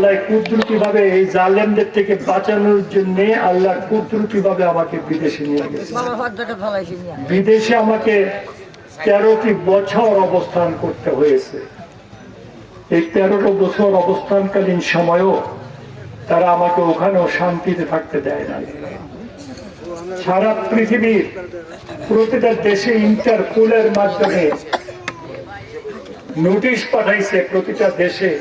আল্লাহ কুদরতি ভাবে এই জালেমদের থেকে বাঁচানোর জন্য আল্লাহ কুদরতি ভাবে আমাকে বিদেশে নিয়ে গেছে। বিদেশে আমাকে 13টি বছর অবস্থান করতে হয়েছে। এই 13 বছর অবস্থানকালীন সময়ও তারা আমাকে ওখানেও শান্তিতে থাকতে দেয় না। সারা পৃথিবীর প্রতিটা দেশে ইন্টারপোলের মাধ্যমে নোটিশ পাঠাইছে, প্রতিটা দেশে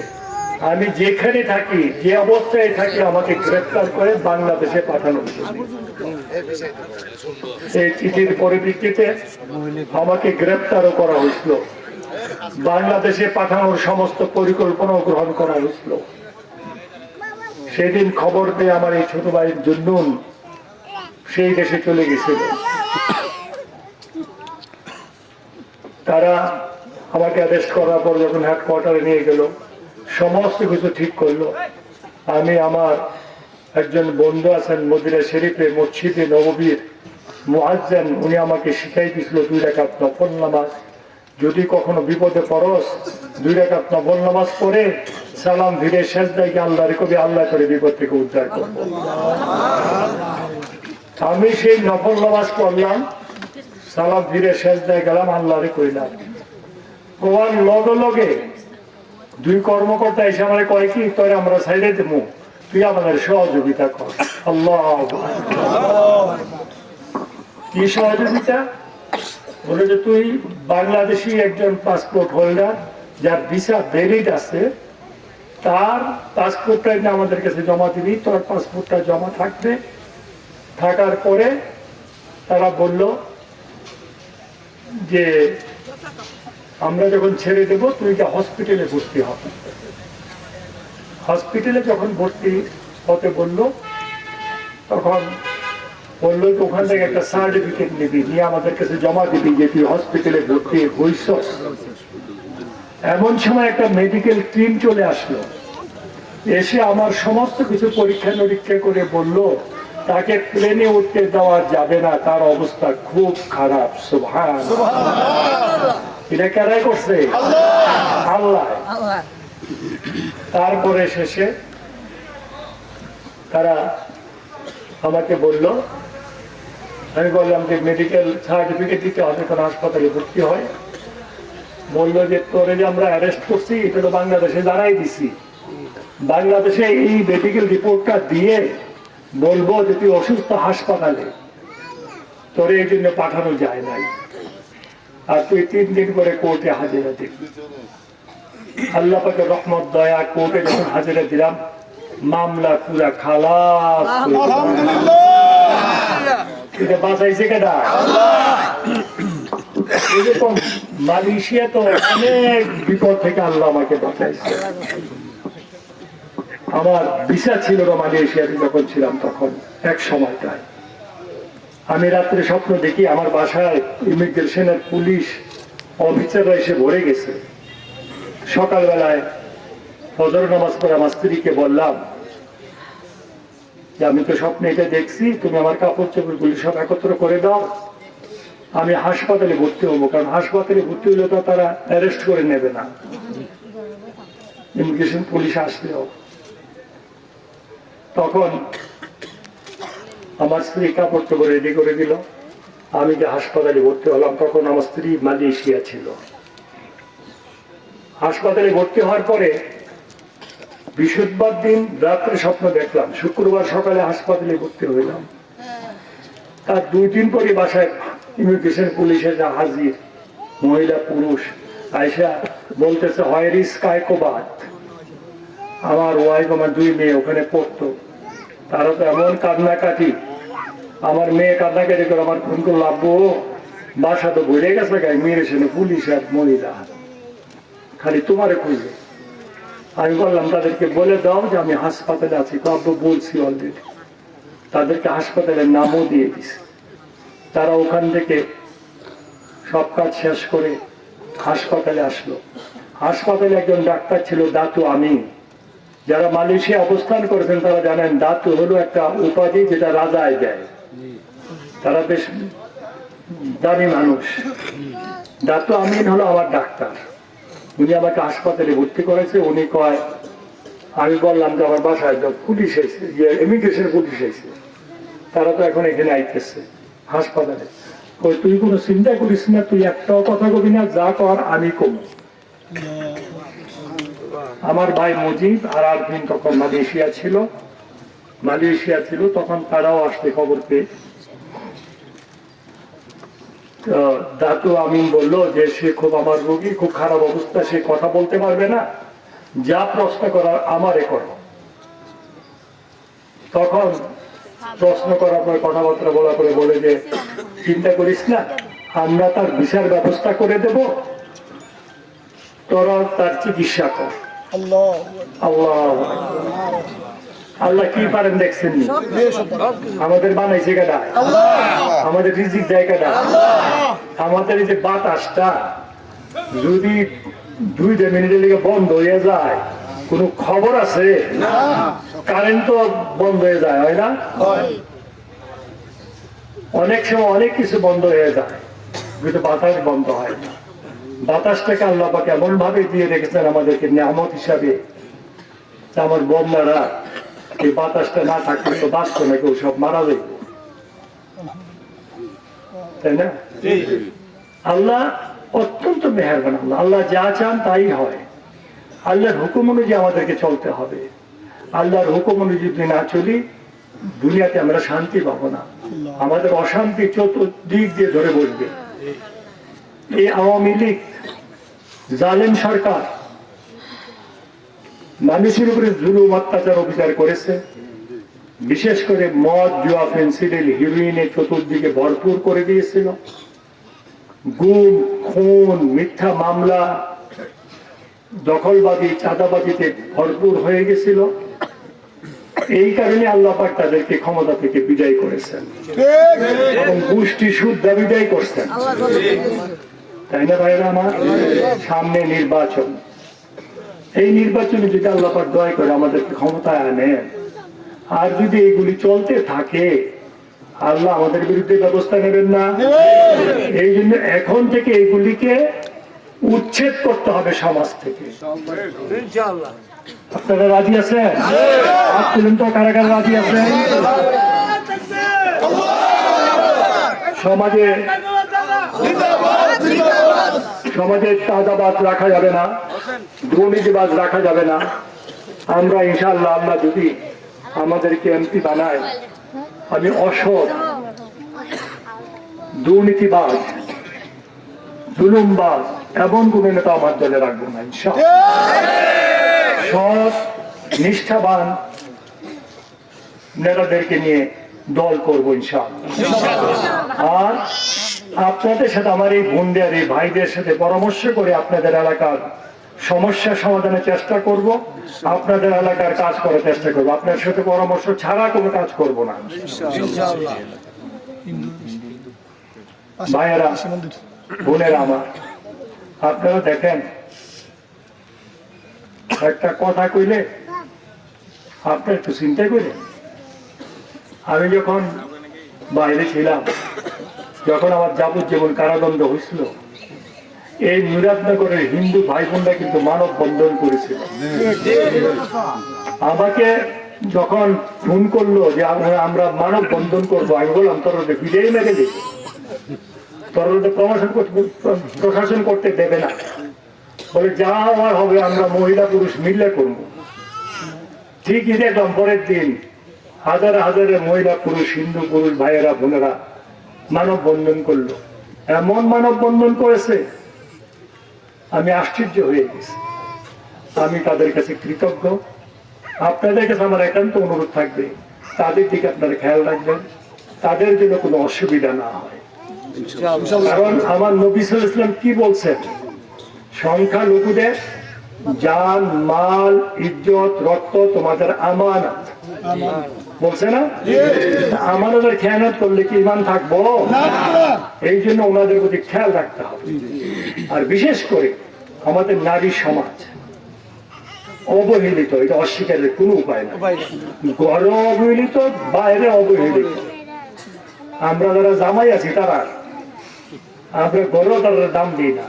আমি যেখানে থাকি, যে অবস্থায় থাকি, আমাকে গ্রেফতার করে বাংলাদেশে পাঠানোর জন্য। এই চিঠির পরিপ্রেক্ষিতে আমাকে গ্রেফতারও করা হয়েছিল, বাংলাদেশে পাঠানোর সমস্ত পরিকল্পনাও গ্রহণ করা হয়েছিল। সেদিন খবর পেয়ে আমার এই ছোট ভাইয়ের জন্য সেই দেশে চলে গেছিল। তারা আমাকে অ্যারেস্ট করার পর যখন হেডকোয়ার্টারে নিয়ে গেল, সমস্ত কিছু ঠিক করলো। আমি আমার একজন বন্ধু আছেন মদিনা শরীফে মসজিদে নববীর মুয়াজ্জিন, উনি আমাকে শিখাই দিয়েছিল 2 রাকাত নফল নামাজ। যদি কখনো বিপদে পড়স 2 রাকাত নফল নামাজ পড়ে সালাম ফিরে সেজদায় গিয়ে আল্লাহর কবি, আল্লাহ করে বিপদ থেকে উদ্ধার করব। আমি সেই নফল নামাজ পড়লাম, সালাম ফিরে সেজদায় গেলাম, আল্লাহরে কইলাম। কোয়ার লগে লগে 2 কর্মকর্তা এসে আমার কয় কি, তোর আমরা সাইডে দেবো, তুই আমাদের সহযোগিতা কর। আল্লাহ কি সহযোগিতা? বলে যে তুই বাংলাদেশি একজন পাসপোর্ট হোল্ডার, যার ভিসা ভ্যালিড আছে, তার পাসপোর্টটা আমাদের কাছে জমা দিবি। তোর পাসপোর্টটা জমা থাকবে। থাকার পরে তারা বলল যে আমরা যখন ছেড়ে দেবো তুই হসপিটালে ভর্তি হ। হসপিটালে যখন ভর্তি হতে বললো, তখন বললো যে ওখান থেকে একটা সার্টিফিকেট নিবি, নিয়ে আমাদের কাছে জমা দিবি যে তুই হসপিটালে ভর্তি হইছস। এমন সময় একটা মেডিকেল টিম চলে আসলো, এসে আমার সমস্ত কিছু পরীক্ষা নিরীক্ষা করে বলল তাকে প্লেনে উঠতে দেওয়া যাবে না, তার অবস্থা খুব খারাপ। সুবহানাল্লাহ। এটা কারাই করছে? আল্লাহ। তারপরে শেষে তারা আমাকে বলল, আমি বললাম যে মেডিকেল সার্টিফিকেট দিতে হবে, কোন হাসপাতালে ভর্তি হয়। বললো যে তোরে যে আমরা অ্যারেস্ট করছি এটা তো বাংলাদেশে দাঁড়াই দিছি, বাংলাদেশে এই মেডিকেল রিপোর্টটা দিয়ে বলবো যে তুই অসুস্থ হাসপাতালে, তোরে এই জন্য পাঠানো যায় নাই, আর তুই 3 দিন করে কোর্টে হাজিরা দিবি। আল্লাহ পাকের রহমত দয়া, কোর্টে যখন হাজিরা দিলাম মামলা পুরা খালাস। এটা বাঁচাইছে কেডা? এরকম মালয়েশিয়া তো অনেক বিপদ থেকে আল্লাহ আমাকে বাঁচাইছে। আমার ভিসা ছিল না মালয়েশিয়াতে যখন ছিলাম, তখন এক সময়টায় আমি রাত্রে স্বপ্ন দেখি আমার বাসায় ইমিগ্রেশনের পুলিশ অফিসাররা এসে ভরে গেছে। সকালবেলায় ফজর নামাজ পড়ে আমার স্ত্রীকে বললাম যে আমি তো স্বপ্নে এটা দেখছি, তুমি আমার কাপড় চোপড়গুলি সব একত্র করে দাও, আমি হাসপাতালে ভর্তি হবো। কারণ হাসপাতালে ভর্তি হলে তো তারা অ্যারেস্ট করে নেবে না, ইমিগ্রেশন পুলিশ আসলেও। তখন আমার স্ত্রী কাপড় চোপড় রেডি করে দিল, আমি যে হাসপাতালে ভর্তি হলাম। তখন আমার স্ত্রী মালয়েশিয়া ছিল। হাসপাতালে ভর্তি হওয়ার পরে বৃহস্পতিবার দিন রাত্রে স্বপ্ন দেখলাম, শুক্রবার সকালে হাসপাতালে ভর্তি হইলাম। তার 2 দিন পরে বাসায় ইমিগ্রেশন পুলিশ এসে হাজির, মহিলা পুরুষ। আয়সা বলতেছে হোয়ার ইজ কায়কোবাদ। আমার ওয়াইফ, আমার 2 মেয়ে ওখানে পড়তো, তারা তো এমন কান্নাকাটি। আমার মেয়ে কান্নাকাটি করে আমার ফোন করে লাভবো, বাসা তো ভরে গেছে গায়ে, ইমিগ্রেশনে পুলিশ আর মহিলা খালি তোমারে খুঁজে। আমি বললাম তাদেরকে বলে দাও যে আমি হাসপাতালে আছি। আব্বু বলছি অলরেডি, তাদেরকে হাসপাতালের নামও দিয়ে দিছি। তারা ওখান থেকে সব কাজ শেষ করে হাসপাতালে আসলো। হাসপাতালে একজন ডাক্তার ছিল, দাতু আমিন। যারা মালয়েশিয়া অবস্থান করেছেন তারা জানেন দাতু হলো একটা উপাধি যেটা রাজায় দেয়, তারা বেশ দামি মানুষ। দাতু আমিন হলো আমার ডাক্তার। উনি আমাকে হাসপাতালে ভর্তি করেছে। উনি কয় আমি বললাম যে আমার বাসায় তো পুলিশ এসে, ইমিগ্রেশন পুলিশ এসে, তারা তো এখন এখানে আইতেছে হাসপাতালে। ওই তুই কোনো চিন্তা করিস না, তুই একটাও কথা কবি না, যা কর আমি কম। আমার ভাই মজিদ আর আরবিন তখন মালয়েশিয়া ছিল, তখন তারাও আসতে খবর পেয়ে দাতু আমিন বললো যে সে খুব আমার রোগী, খুব খারাপ অবস্থা, সে কথা বলতে পারবে না, যা প্রশ্ন করার আমারে করো। তখন প্রশ্ন করার পর কথাবার্তা বলার পরে বলে যে চিন্তা করিস না, আমরা তার ভিসার ব্যবস্থা করে দেব, তোরা তার চিকিৎসা কর। আল্লাহ আল্লাহ কি পারেন দেখছেন, আমাদের বানাইছে কেডা, আমাদের রিজিক দেয় কেডা, আমাদের এই যে বাতাসটা যদি 2 মিনিটের লিগে বন্ধ হয়ে যায়, কোনো খবর আছে? কারেন্ট তো বন্ধ হয়ে যায়, হয় না? অনেক সময় অনেক কিছু বন্ধ হয়ে যায়, কিন্তু বাতাস বন্ধ হয় না। বাতাসটাকে আল্লাহ পাক এমন ভাবে দিয়ে রেখেছেন আমাদেরকে নিয়ামত হিসাবে, আমার বন্যারা এই বাতাসটা না থাকলে তো বাঁচতো না, কেউ সব মারা যাবে, তাই না? আল্লাহ অত্যন্ত মেহেরবান। আল্লাহ যা চান তাই হয়। আল্লাহর হুকুম অনুযায়ী আমাদেরকে চলতে হবে। আল্লাহর হুকুম অনুযায়ী যদি না চলি, দুনিয়াতে আমরা শান্তি পাবো না, আমাদের অশান্তি চতুর্দিক দিয়ে ধরে বসবে। এই আওয়ামী লীগ জালেম সরকার মানুষের উপরে জুলুম অত্যাচার অবিচার করেছে, বিশেষ করে মদ, জুয়া, ফেন্সিডিল, হিরোইনে চতুর্দিকে ভরপুর করে দিয়েছিল। গুম, খুন, মিথ্যা মামলা, দখলবাদী, চাঁদাবাদীতে ভরপুর হয়ে গেছিল। এই কারণে আল্লাহ পাক তাদেরকে ক্ষমতা থেকে বিদায় করেছেন এবং গোষ্ঠী শুদ্ধ বিদায় করছেন, তাই না ভাইরা আমার? সামনে নির্বাচন, এই নির্বাচনে যদি আল্লাহ পাক দয়া করে আমাদেরকে ক্ষমতায় আনেন, আর যদি এগুলি চলতে থাকে, আল্লাহ আমাদের বিরুদ্ধে ব্যবস্থা নেবেন না? এই জন্য এখন থেকে এগুলিকে উচ্ছেদ করতে হবে সমাজ থেকে। আপনারা রাজি আছেন? তুলেন তো, কারা কারা রাজি আছেন? সমাজে চাঁদাবাজ রাখা যাবে না, দুর্নীতিবাজ রাখা যাবে না। আমরা ইনশাআল্লাহ, আল্লাহ যদি আমাদেরকে এমপি বানায়, আমি অসৎ, দুর্নীতিবাজ, জুলুমবাজ এমন কোন নেতা আমার দলে রাখবো না ইনশাআল্লাহ। সৎ, নিষ্ঠাবান নেতাদেরকে নিয়ে দল করবো ইনশাআল্লাহ। আর আপনাদের সাথে, আমার এই বোনদের, এই ভাইদের সাথে পরামর্শ করে আপনাদের এলাকার সমস্যা সমাধানের চেষ্টা করব, আপনাদের এলাকার কাজ করার চেষ্টা করবো। আপনার সাথে পরামর্শ ছাড়া কোনো কাজ করব না। ভাইয়েরা, বোনেরা আমার, আপনারা দেখেন, একটা কথা কইলে আপনার একটু চিন্তা করেন। আমি যখন বাইরে ছিলাম, যখন আমার যাবজ্জীবন কারাদণ্ড হয়েছিল, এই মুরাদনগরের হিন্দু ভাই বোনরা কিন্তু মানব বন্ধন করেছিল। আমাকে যখন ফোন করলো যে আমরা মানব বন্ধন করবো, আমি বললাম তোর বিজয়ী মেরে দিই, তোর প্রশাসন করতে দেবে না, বলে যা হওয়ার হবে আমরা মহিলা পুরুষ মিলে করবো। ঠিকই দেখলাম পরের দিন হাজার হাজারের মহিলা পুরুষ, হিন্দু পুরুষ ভাইয়েরা বোনেরা মানব বন্ধন করলো। এমন মানব বন্ধন করেছে, আমি আশ্চর্য হয়ে গেছি। আমি তাদের কাছে কৃতজ্ঞ। আপনাদের কাছে আমার একান্ত অনুরোধ থাকবে, তাদের দিকে আপনারা খেয়াল রাখবেন, তাদের জন্য কোনো অসুবিধা না হয়। কারণ আমার নবী সাল্লাল্লাহু আলাইহি ওয়াসাল্লাম কি বলছেন, সংখ্যালঘুদের জান, মাল, ইজ্জত, রক্ত তোমাদের আমানত বলছে না? আমানতের খেয়ানত করলে কি ঈমান থাকবো? এই জন্য ওনাদের প্রতি খেয়াল রাখতে হবে। আর বিশেষ করে আমাদের নারী সমাজ অবহেলিত, এটা অস্বীকারের কোনো উপায় না। ঘরে অবহেলিত, বাইরে অবহেলিত। আমরা যারা জামাই আছি তারা, আমরা ঘরেও তাদের দাম দিই না।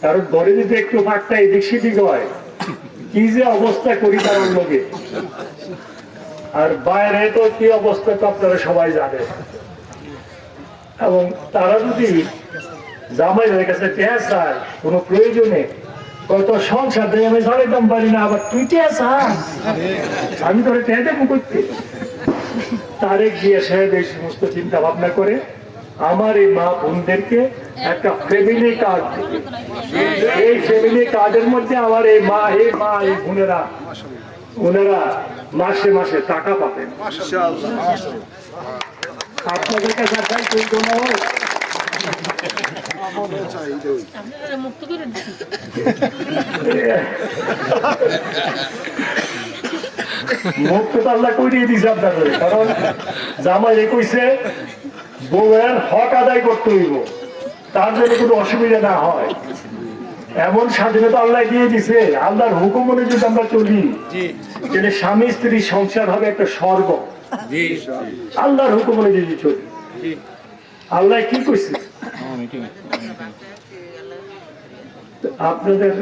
কারণ ঘরে যদি একটু ফাঁকটা এদিক সেদিক হয়, কি যে অবস্থা করি তার লোকে, আর বাইরে তো কি অবস্থা তো আপনারা সবাই জানে। এবং তারা যদি জামাইয়ের কাছে টেয়া চায় কোনো প্রয়োজনে, কত সংসার দিয়ে আমি চালাইতাম পারি না, আবার তুই টেয়া চাস, আমি তোরে টেয়া দেবো করতে। তারেক জিয়া সাহেব এই সমস্ত চিন্তা ভাবনা করে আমার এই মা বোনদেরকে একটা ফ্যামিলি কার্ড, এই ফ্যামিলি কার্ডের মধ্যে আমার এই মা এই বোনেরা ওনারা মাসে মাসে টাকা পাবেন। আপনাদের কাছে মুক্ত তো আল্লাহ করিয়ে দিয়েছে আপনাদের, কারণ জামাই কইছে বউয়ের হক আদায় করতে হইব, তার জন্য কোনো অসুবিধা না হয়, এমন স্বাধীনতা আল্লাহ দিয়ে দিছে। আল্লাহর হুকুম অনুযায়ী যদি আমরা চলি, তাহলে স্বামী স্ত্রী সংসার হবে একটা স্বর্গ। আল্লাহর হুকুম অনুযায়ী চলি। আল্লাহ কি কইছে, আপনাদের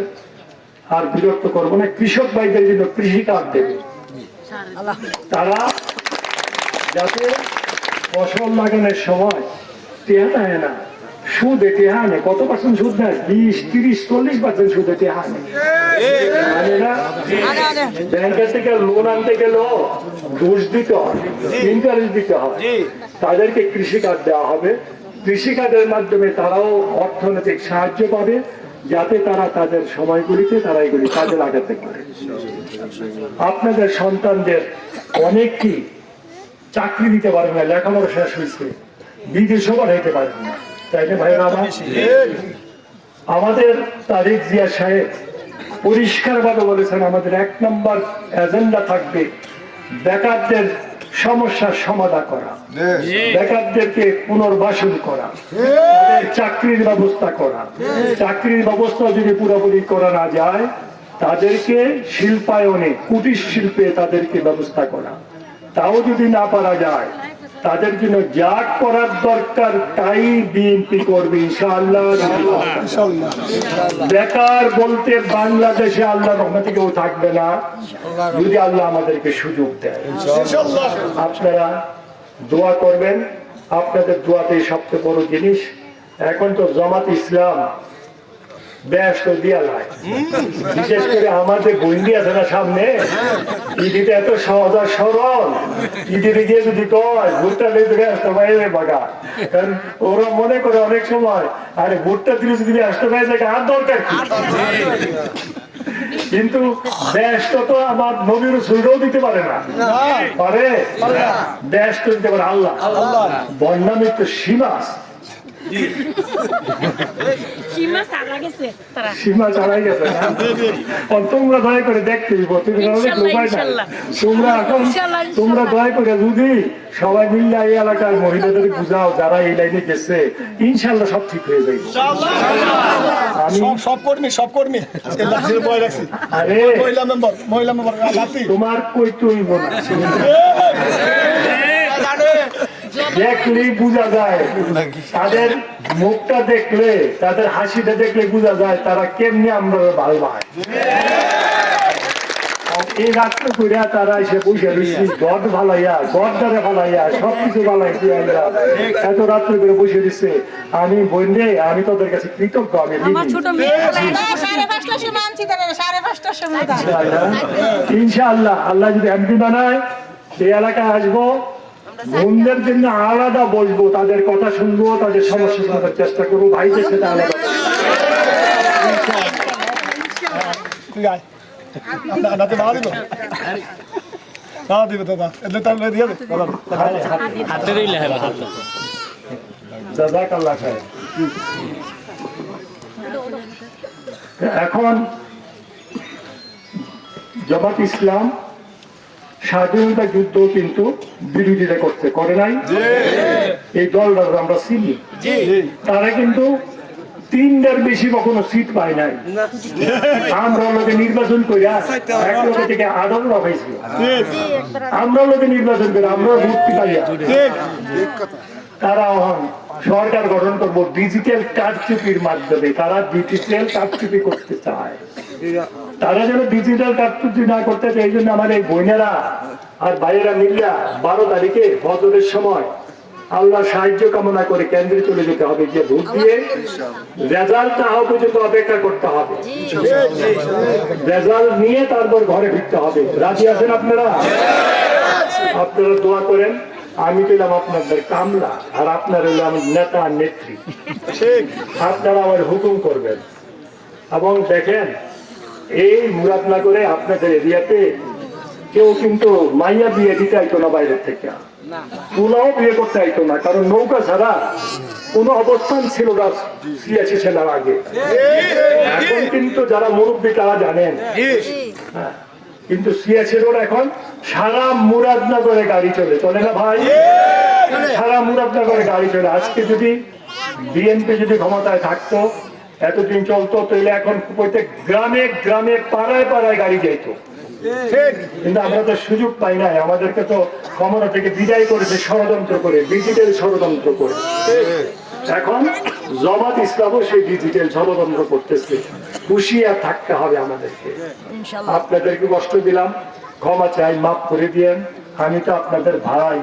আর বিরক্ত করবো না। কৃষক ভাইদের জন্য কৃষি কার্ড দেবে, তারা যাতে ফসল লাগানোর সময় টেহা নেয় না, সুদে টেহা নেয়। কত পার্সেন্ট সুদ নেয়? 20, 30, 40% সুদে টেহা নেয়। ব্যাংকের থেকে লোন আনতে গেলেও ঘুষ দিতে হয়, ইন্টারেস্ট দিতে হয়। তাদেরকে কৃষি কার্ড দেওয়া হবে। কৃষি কার্ডের মাধ্যমে তারাও অর্থনৈতিক সাহায্য পাবে, যাতে তারা তাদের সময়গুলিতে তারা এগুলি কাজে লাগাতে পারে। আপনাদের সন্তানদের অনেককেই চাকরি দিতে পারবে না, লেখাপড়া শেষ হয়েছে, বিদেশও পাঠাইতে পারবে না, তাই না ভাইরা আমার? আমাদের তারেক জিয়া সাহেব পরিষ্কার ভাবে বলেছেন, আমাদের 1 নম্বর এজেন্ডা থাকবে বেকারদের সমস্যার সমাধান করা, বেকারদেরকে পুনর্বাসন করা, তাদের চাকরির ব্যবস্থা করা। চাকরির ব্যবস্থা যদি পুরোপুরি করা না যায়, তাদেরকে শিল্পায়নে, কুটির শিল্পে তাদেরকে ব্যবস্থা করা। তাও যদি না পারা যায়, তাদের জন্য যা করার দরকার তাই বিএনপি করবে ইনশাআল্লাহ। বেকার বলতে বাংলাদেশে আল্লাহ রহমতে কেউ থাকবে না, যদি আল্লাহ আমাদেরকে সুযোগ দেয়। আপনারা দোয়া করবেন, আপনাদের দোয়াতেই সবচেয়ে বড় জিনিস। এখন তো জামাত ইসলাম ব্যস্ত দিয়া লাই, বিশেষ করে আমাদের বন্দি আছে না সামনে, ইডিতে এত সহজ আর সরল, ইডিতে গিয়ে যদি কয় ভোটটা লেগে ব্যস্ত বাইরে বাগা, কারণ ওরা মনে করে অনেক সময় আরে ভোটটা দিলে যদি ব্যস্ত হয়ে যায় আর দরকার কি। কিন্তু ব্যস্ত তো আমার নবীর সুরও দিতে পারে না, পারে ব্যস্ত দিতে পারে আল্লাহ। বন্যামের তো সীমা আছে, সীমা ছাড়াই গেছে। তোমরা দয়া করে দেখতে তোমরা দয়া করে যদি সবাই মিললে এই এলাকার মহিলাদের বুঝাও যারা এই লাইনে গেছে, ইনশাল্লাহ সব ঠিক হয়ে যাবে। আমি সব কর্মী আরে তোমার কই তুই বোনা দেখলেই বোঝা যায়, তাদের মুখটা দেখলে, তাদের হাসিটা দেখলে বোঝা যায় তারা কেমনি আমরা ভালো ভাই। এই রাত্রে করে তারা এসে বসে রয়েছি, গড ভালাইয়া, গড দ্বারা ভালাইয়া, সবকিছু ভালাই এত রাত্রে করে বসে দিচ্ছে। আমি বললে আমি তোদের কাছে কৃতজ্ঞ। আমি ইনশাআল্লাহ আল্লাহ যদি এমপি বানায়, এই এলাকায় আসবো, বোনদের জন্য আলাদা বসবো, তাদের কথা শুনবো, তাদের সমস্যা শোনার চেষ্টা করবো, ভাইদের সাথে আলাদা। এখন জামাত ইসলাম স্বাধীনতা যুদ্ধ কিন্তু বিরোধিতা করতে করে নাই, এই দলটা আমরা চিনি। তারা কিন্তু 3টার বেশি কখনো সিট পায় নাই। আমরা লোকে নির্বাচন করে এক লোক থেকে 18 পাইছি, আমরা লোকে নির্বাচন করে আমরা ভোট পাইয়া। তারা সরকার গঠন করবো ডিজিটাল কারচুপির মাধ্যমে, তারা ডিজিটাল কারচুপি করতে চায়। তারা যেন ডিজিটাল কার্যসূচি না করতে চায়, এই জন্য আমার এই বোনেরা আর ভাইয়েরা মিল্লা 12 তারিখে ফজরের সময় আল্লাহ সাহায্য কামনা করে কেন্দ্রে চলে যেতে হবে, যে ভোট দিয়ে রেজাল্ট না হওয়া পর্যন্ত অপেক্ষা করতে হবে, রেজাল্ট নিয়ে তারপর ঘরে ফিরতে হবে। রাজি আছেন আপনারা? আপনারা দোয়া করেন। আমি পেলাম আপনাদের কামলা, আর আপনারা হলো আমার নেতা নেত্রী। আপনারা আমার হুকুম করবেন। এবং দেখেন, এই মুরাদনগরে আপনাদের এরিয়াতে কেউ কিন্তু মাইয়া বিয়ে দিতে আইতো না বাইরের থেকে, পোলাও বিয়ে করতে আইতো না, কারণ নৌকা ছাড়া কোনো অবস্থান ছিল না 86 সালের আগে। এখন কিন্তু যারা মুরব্বী তারা জানেন, হ্যাঁ, কিন্তু 86 রোড এখন সারা মুরাদনগরে গাড়ি চলে না ভাই? সারা মুরাদনগরে গাড়ি চলে। আজকে যদি বিএনপি যদি ক্ষমতায় থাকতো, এতদিন চলতো, তাহলে এখন প্রত্যেক গ্রামে গ্রামে পাড়ায় পাড়ায় গাড়ি যাইতো। কিন্তু আমরা তো সুযোগ পাই নাই, আমাদেরকে তো ক্ষমতা থেকে বিদায় করেছে ষড়যন্ত্র করে, ডিজিটাল ষড়যন্ত্র করে। এখন জামাত ইসলামও সেই ডিজিটাল ষড়যন্ত্র করতেছে। হুঁশিয়ার থাকতে হবে আমাদেরকে। আপনাদেরকে কষ্ট দিলাম, ক্ষমা চাই, মাফ করে দিয়েন। আমি তো আপনাদের ভাই,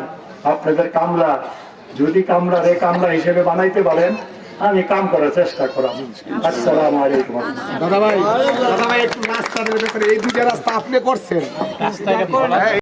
আপনাদের কামলা। যদি কামলা হিসেবে বানাইতে পারেন, আমি কাম করার চেষ্টা করাম। আসসালামু আলাইকুম। দাদা ভাই একটু রাস্তার ব্যাপারে, এই দুইটা রাস্তা আপনি করছেন।